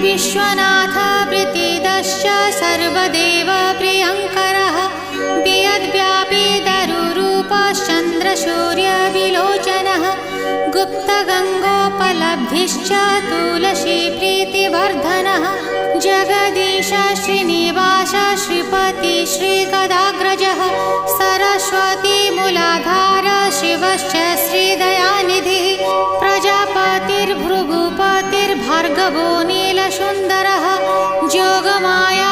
विश्वनाथ प्रीतिदश्च सर्वदेव प्रियङ्करः वियद्व्यापी दरुरूपश्चन्द्रसूर्यविलोचनः गुप्तगङ्गोपलब्धिश्च तुलसी प्रीतिवर्धनः जगदीश श्रीनिवास श्रीपति श्रीगदाग्रजः सरस्वती मूलाधार शिवश्च श्रीदयानिधिः प्रजापतिर्भृगुपतिर्भार्गवो नीलसुन्दरः जोगमाया